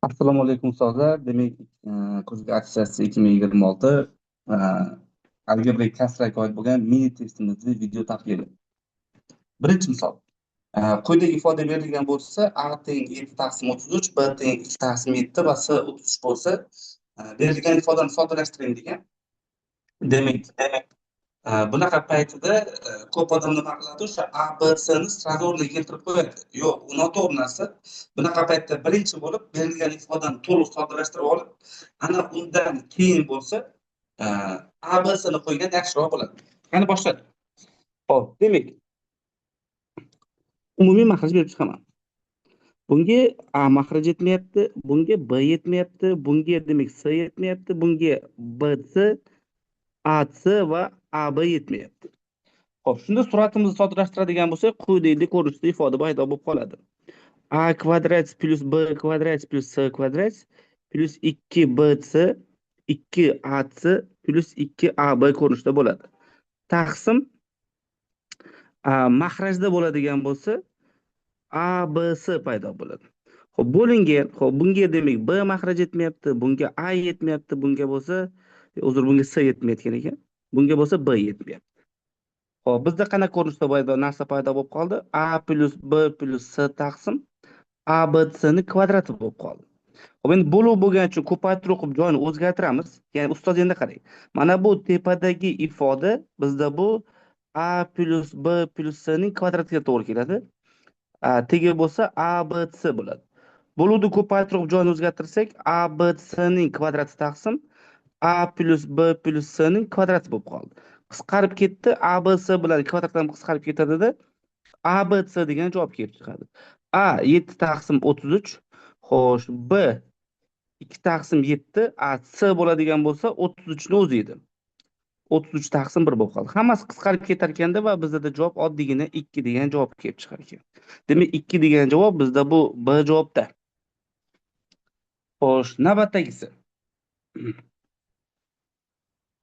Assalomu alaykum ustozlar. Demak, kuzgi attestatsiya 2026 e, algebra kasraga oid bo'lgan mini testimizni video tahlili. Birinchi misol. Quyidagi ifoda berilgan bo'lsa, a teng 7 taqsim 33, b teng 2 taqsim 7 va c 33 bo'lsa, berilgan ifodani soddalashtiring degan. Demak, bunaqa paytida ko'p odam nima qiladi? O'sha a b c ni sразу o'rniga keltirib qo'yadi. Yo'q, u noto'g'ri narsa. Bunaqa paytda birinchi bo'lib berilgan ifodani to'liq soddalashtirib olib, ana undan keyin bo'lsa e, a b c ni qo'ygan yaxshiroq bo'ladi. Qani boshladik. Xo'p, demak, umumiy makhraj berib chiqaman. Bunga a makhraj yetmayapti, bunga b yetmayapti, bunga demak c yetmayapti, bunga b c, a c va a b yetmayapti. Xo'p, shunda suratimizni soddalashtiradigan bo'lsak, quyidagi ko'rinishda ifoda paydo bo'lib qoladi. A kvadrat plus b kvadrat plus c kvadrat plus 2bc 2ac plus 2ab ko'rinishda bo'ladi. Taqsim makhrajda bo'ladigan bo'lsa, abc paydo bo'ladi. Xo'p, bo'lingan. Xo'p, bunga demak b makhraj yetmayapti, bunga a yetmayapti, bunga bo'lsa, uzr, bunga c yetmayotgan ekan. Bunga bo'lsa b yetmayapti. Xo'p, bizda qanaqa ko'rinishda narsa paydo bo'lib qoldi? A plus b plus c taqsim a b c ni kvadrati bo'lib qoldi. Xo'p, endi bo'luv bo'lgani uchun ko'paytiruv qilib joyini o'zgartiramiz. Ya'ni ustoz endi qarang. Mana bu tepadagi ifoda bizda bu a plus b plus c ning kvadratiga to'g'ri keladi. Tegi bo'lsa a b c bo'ladi. Bo'luvni ko'paytiruv qilib joyini o'zgartirsak, a b c ning kvadrati taqsim a plus b plus c ning kvadrati bo'lib qoldi. Qisqarib ketdi. A b c bilan kvadratdan qisqarib ketadida a b c degan javob kelib chiqadi. A 7 taqsim 33. Xo'sh, b 2 taqsim 7, a c bo'ladigan bo'lsa 33 ni o'zi edi. 33 taqsim 1 bo'lib qoldi. Hammasi qisqarib ketar ekanda va bizda javob oddiygina 2 degan javob kelib chiqar ekan. Demak, 2 degan javob bizda bu b javobda. Xo'sh, navbatdagisi.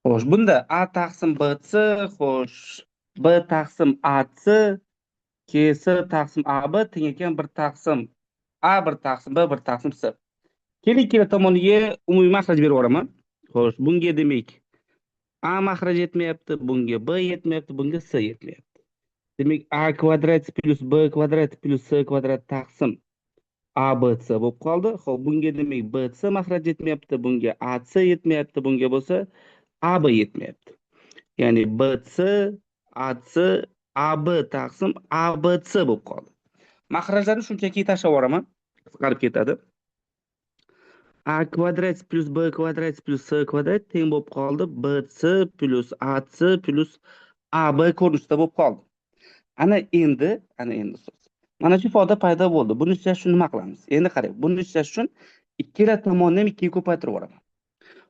Xo'sh, bunda a taqsim bc, xo'sh, b taqsim ac, c taqsim ab teng ekan 1 taqsim a 1 taqsim b 1 taqsim c. Keling, ikkala tomoniga umumiy makhraj berib yuboraman. Xo'sh, bunga demak a makhraj yetmayapti, bunga b yetmayapti, bunga c yetmayapti. Demak, a kvadrat plus b kvadrat plus c kvadrat taqsim a b c bo'lib qoldi. Xo'p, bunga demak b c makhraj yetmayapti, bunga a c yetmayapti, bunga bo'lsa a b yetmayapti. Ya'ni b c a c a b taqsim a b c bo'lib qoldi. Makhrajlarni shunchaki tashlab yuboraman, qisqarib ketadi. A kvadrat plus b kvadrat plus c kvadrat teng bo'lib qoldi bc plus ac plus ab ko'rinishda bo'lib qoldi. Ana endi ustoz. Mana shu ifoda paydo bo'ldi. Buni ishlash uchun nima qilamiz? Endi qarang, buni ishlash uchun ikkala tomonni ham 2 ga ko'paytirib yuboraman.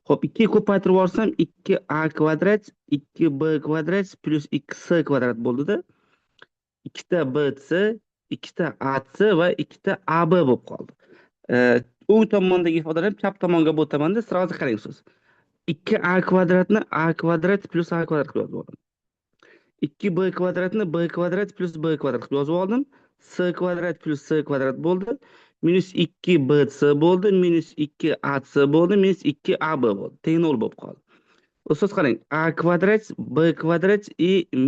Xo'p, 2 ga ko'paytirib yuborsam 2a kvadrat 2b kvadrat plus 2c kvadrat bo'ldida. 2 ta bc, 2 ta ac va 2 ta ab bo'lib qoldi. O'ng tomondagi ifodalar ham chap tomonga bo'tamanda sразу qarang siz. 2a kvadratni a kvadrat plus a kvadrat qilib yozib oldim. 2b kvadratni b kvadrat plus b kvadrat qilib yozib oldim. C kvadrat plus c kvadrat bo'ldi. Minus 2bc bo'ldi, minus 2ac bo'ldi, minus 2ab bo'ldi. Teng 0 bo'lib qoldi. Ustoz qarang, a kvadrat b kvadrat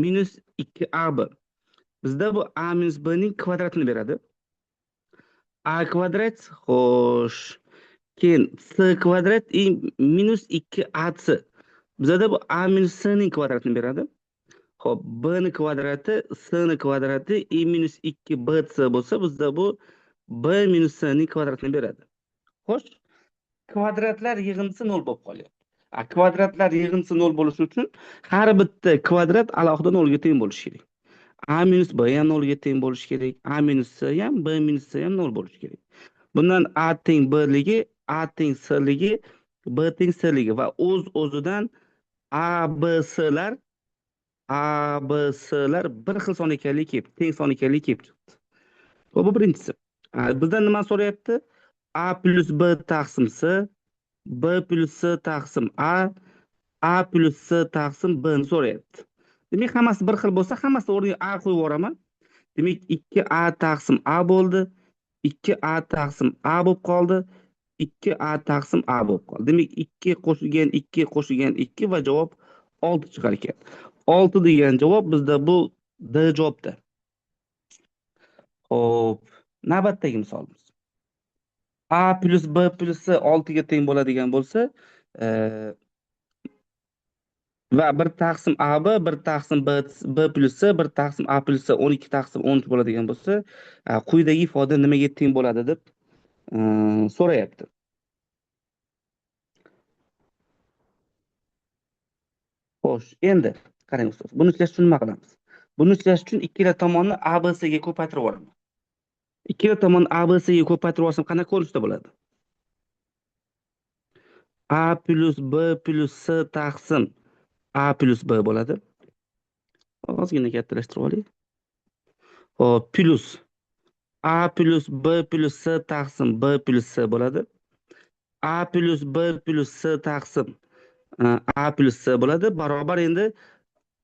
minus 2ab. Bizda bu a minus b ning kvadratini beradi. A kvadrat, xo'sh, keyin c kvadrat minus 2ac. Bizda bu a minus c ning kvadratini beradi. Xo'p, b ni kvadrati, c ni kvadrati minus 2bc bo'lsa, bizda bu b minus c ning kvadratini beradi. Xo'sh, kvadratlar yig'indisi 0 bo'lib qolyapti. Kvadratlar yig'indisi 0 bo'lishi uchun har bitta kvadrat alohida 0 ga teng bo'lishi kerak. A minus b ham 0 ga teng bo'lishi kerak. A minus c ham, b minus c ham 0 bo'lishi kerak. Bundan a teng b ligi, a teng c ligi, b teng c ligi va o'z-o'zidan a b c'lar bir xil son ekanligi kelib, teng son ekanligi kelib chiqdi. Bu birinchisi. Bizdan nima so'rayapti? A plus b taqsim c, b plus c taqsim a plus c taqsim b ni so'rayapti. Demak, hammasi bir xil bo'lsa, hammasi o'rniga a qo'yib yuboraman. Demak, 2a taqsim a bo'ldi, 2a taqsim a bo'lib qoldi, 2a taqsim a bo'lib qoldi. Demak, 2 qo'shilgan 2 qo'shilgan 2 va javob 6 chiqar ekan. 6 degan javob bizda bu D javobda. Xo'p, navbatdagi misolimiz. A plus B plus C 6 ga teng bo'ladigan bo'lsa, e, va 1 taqsim AB, 1 taqsim B plus C, 1 taqsim A plus C 12 taqsim 13 bo'ladigan bo'lsa, quyidagi ifoda nimaga teng bo'ladi deb so'rayapti. Xo'sh, endi qarang ustoz, buni ishlash uchun nima qilamiz? Buni ishlash uchun ikkala tomonni ABC ga ko'paytirib yuboraman. Ikkala tomonni ABC ga ko'paytirib yuborsam qanaqa ko'rinishda bo'ladi? A plus B plus C taqsim A plus B bo'ladi. Ozgina kattalashtirib olaylik. Hop, plus A plus B plus C taqsim B plus C bo'ladi. A plus B plus C taqsim A plus C bo'ladi. Barobar endi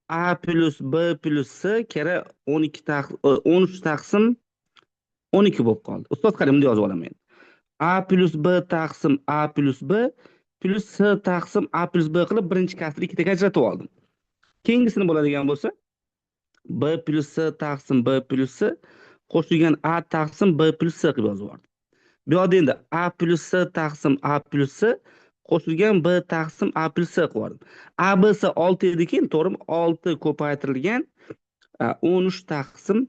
A plus B plus C kira 13 taqsim 12 bo'lib qoldi. Ustoz qarang, bunday yozib olaman. A plus B taqsim A plus B plus C taqsim A plus B qilib birinchi kasrni ikkitaga ajratib oldim. Keyingisini bo'ladigan bo'lsa, B plus C taqsim B plus C qo'shilgan A taqsim B plus C qilib yozib yubordim. Bu yerda endi A plus C taqsim A plus C qo'shilgan B taqsim A plus C qilib yubordim. A, B, C 6 ediki, to'g'rimi? 6 ko'paytirilgan 13 taqsim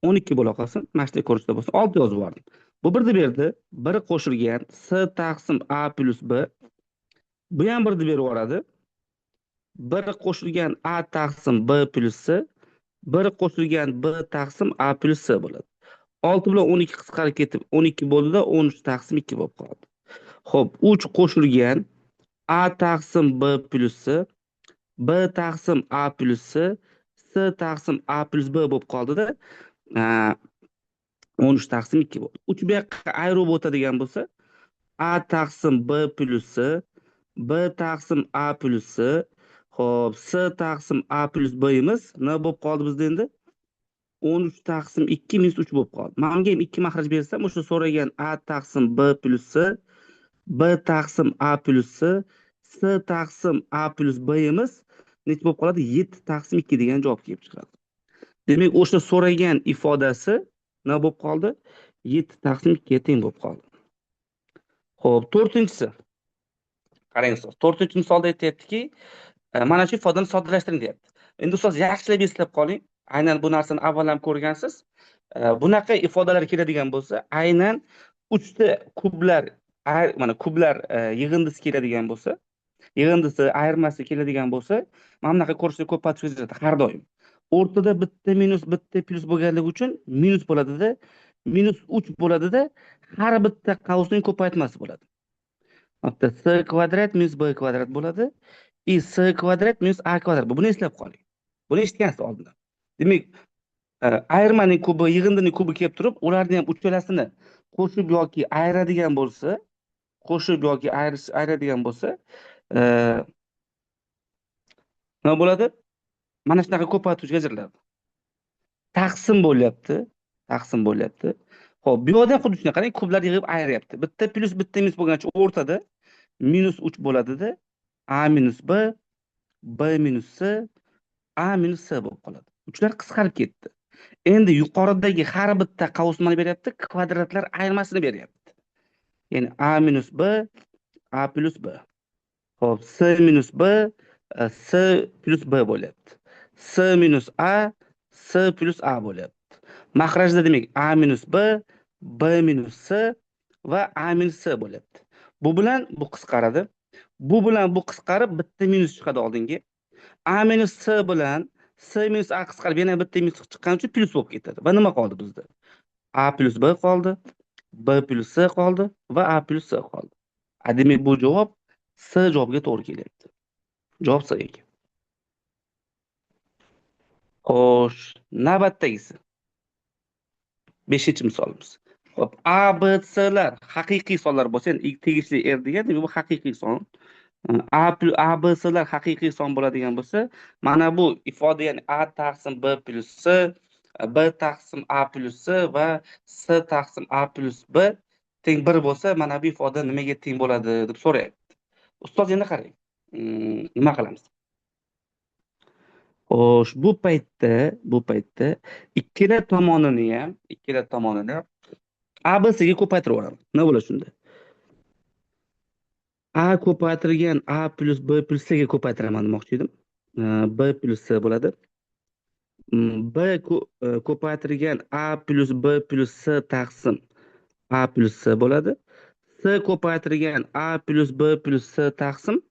12 bo'la qolsin. Mana shunday ko'rinishda bo'lsin. 6 yozib yubordim. Bu birni berdi. Biri qo'shilgan C taqsim A plus B. Bu ham birni berib yuboradi. Biri qo'shilgan A taqsim B plus C. Biri qo'shilgan B taqsim A plus C bo'ladi. 6 bilan 12 qisqarib ketib 12 bo'ldida 13 taqsim 2 bo'lib qoldi. Xo'p, 3 qo'shilgan A taqsim B plus C, B taqsim A plus C, C taqsim A plus B bo'lib qoldida 13 taqsim 2 bo'ldi. 3 bu yoqqa ayirib o'tadigan bo'lsa, A taqsim B plus C, B taqsim A plus C, xo'p, C taqsim A plus B'imiz nima bo'lib qoldi bizda endi? 13 taqsim 2 minus 3 bo'lib qoldi. Menga ham 2 mahraj bersam, o'sha so'ragan A taqsim B plus C, B taqsim A plus C, C taqsim A plus B'imiz necha bo'lib qoladi? 7 taqsim 2 degan javob kelib chiqadi. Demak, o'sha so'ragan ifodasi nima bo'lib qoldi? 7 taqsim 2 ga teng bo'lib qoldi. Xo'p, to'rtinchisi. Qarang ustoz, to'rtinchi misolda aytyaptiki, mana shu ifodani soddalashtiring deyapti. Endi ustoz yaxshilab eslab qoling. Aynan bu narsani avval ham ko'rgansiz. Bunaqa ifodalar keladigan bo'lsa, aynan 3 ta kublar, mana kublar yig'indisi keladigan bo'lsa, yig'indisi ayirmasi keladigan bo'lsa, mana bunaqa ko'rinishda ko'paytirish har doim. O'rtada bitta minus bitta plus bo'lganligi uchun minus bo'ladida, minus 3 bo'ladida, har bitta qavsning ko'paytmasi bo'ladi. Hatto c kvadrat minus b kvadrat bo'ladi. C kvadrat minus a kvadrat. Buni eslab qoling. Buni eshitgansiz oldindan. Demak, ayirmaning kubi, yig'indining kubi kelib turib, ularni ham uchalasini qo'shib yoki ayiradigan bo'lsa, ayiradigan bo'lsa, nima bo'ladi? Mana shunaqa ko'paytiruvchiga ajraladi. Taqsim bo'lyapti. Taqsim bo'lyapti. Xo'p, bu yerda ham xuddi shunday qarang, kublar yig'ib ayiryapti. Bitta plus bitta minus bo'lgancha o'rtada minus 3 bo'ladida, a minus b, b minus c, a minus c bo'lib qoladi. Uchlar qisqarib ketdi. Endi yuqoridagi har bitta qavs nima beryapti? Kvadratlar ayirmasini beryapti. Ya'ni a minus b, a plus b. Xo'p, c minus b, c plus b bo'lyapti. C minus a, c plus a bo'lyapti. Mahrajda demak a minus b, b minus c va a minus c bo'lyapti. Bu bilan bu qisqaradi. Bu bilan bu qisqarib bitta minus chiqadi oldinga. A minus C bilan C minus A qisqarib yana bitta minus chiqqani uchun plus bo'lib ketadi. Va nima qoldi bizda? A plus B qoldi, B plus C qoldi va A plus C qoldi. Demak, bu javob C javobiga to'g'ri kelyapti. Javob C ekan. Xo'sh, navbatdagisi. 5-chi misolimiz. Xo'p, A, B, C'lar haqiqiy sonlar bo'lsa, endi tegishli R degan, bu haqiqiy son. A, B, C'lar haqiqiy son bo'ladigan bo'lsa, mana bu ifoda, ya'ni A taqsim B plus C, B taqsim A plus C va C taqsim A plus B teng 1 bo'lsa, mana bu ifoda nimaga teng bo'ladi deb so'rayapti. Ustoz, endi qarang. Nima qilamiz? Xo'sh, bu paytda ikkala tomonini ham A B C ga ko'paytirib yuboramiz. Nima bo'ladi shunda? A ko'paytirilgan A plus B plus C ga ko'paytiraman demoqchi edim. B plus C bo'ladi. Ko'paytirilgan A plus B plus C taqsim A plus C bo'ladi. C ko'paytirilgan A plus B plus C taqsim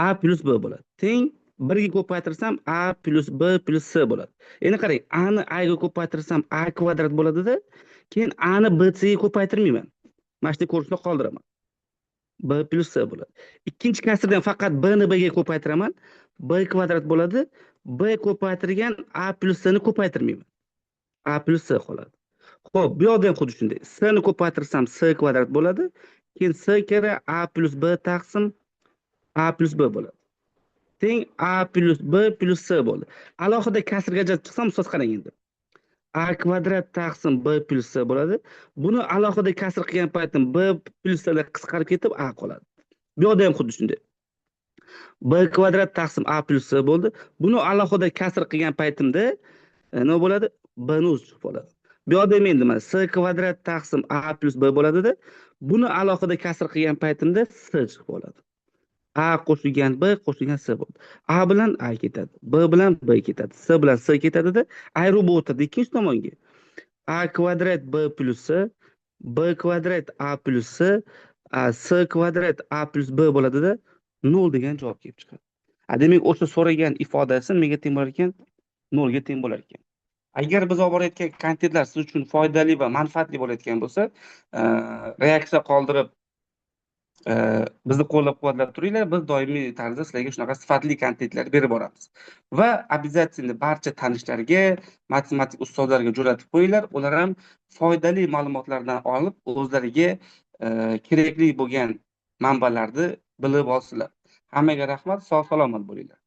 A plus B bo'ladi. Teng 1 ga ko'paytirsam A plus B plus C bo'ladi. Endi qarang, A ni A ga ko'paytirsam A kvadrat bo'ladida, keyin A ni B C ga ko'paytirmayman. Mana shunday ko'rinishda qoldiraman. B plus C bo'ladi. Ikkinchi kasrdan faqat B ni B ga ko'paytiraman. B kvadrat bo'ladi. B ko'paytirgan A plus C ni ko'paytirmayman. A plus C qoladi. Xo'p, bu yoqda ham xuddi shunday. C ni ko'paytirsam C kvadrat bo'ladi. Keyin C kira A plus B taqsim A plus B bo'ladi. Teng A plus B plus C bo'ldi. Alohida kasrga chiqsam, ustoz qarang endi. A kvadrat taqsim B plus C bo'ladi. Buni alohida kasr qilgan paytim B plus C qisqarib ketib A qoladi. Bu yoqda ham xuddi shunday. B kvadrat taqsim A plus C bo'ldi. Buni alohida kasr qilgan paytimda nima bo'ladi? B ni o'zi chiqib qoladi. Bu yoqda ham endi mana C kvadrat taqsim A plus B bo'ladida, buni alohida kasr qilgan paytimda C chiqib qoladi. A qo'shilgan B qo'shilgan C bo'ldi. A bilan A ketadi, B bilan B ketadi, C bilan C ketadi-da, ayirib o'tadi ikkinchi tomonga. A kvadrat B plus C, B kvadrat A plus C, C kvadrat A plus B bo'ladi-da, 0 degan javob kelib chiqadi. Demak, o'sha so'ragan ifodasi nimaga teng bo'lar ekan? 0 ga teng bo'lar ekan. Agar biz olib borayotgan kontentlar siz uchun foydali va manfaatli bo'layotgan bo'lsa, reaksiya qoldirib bizni qo'llab-quvvatlab turinglar. Biz doimiy tarzda sizlarga shunaqa sifatli kontentlar berib boramiz. Va обязательно barcha tanishlarga, matematik ustozlarga jo'natib qo'yinglar. Ular ham foydali ma'lumotlardan olib, o'zlariga kerakli bo'lgan manbalarni bilib olsinlar. Hammaga rahmat, sog' salomat bo'linglar.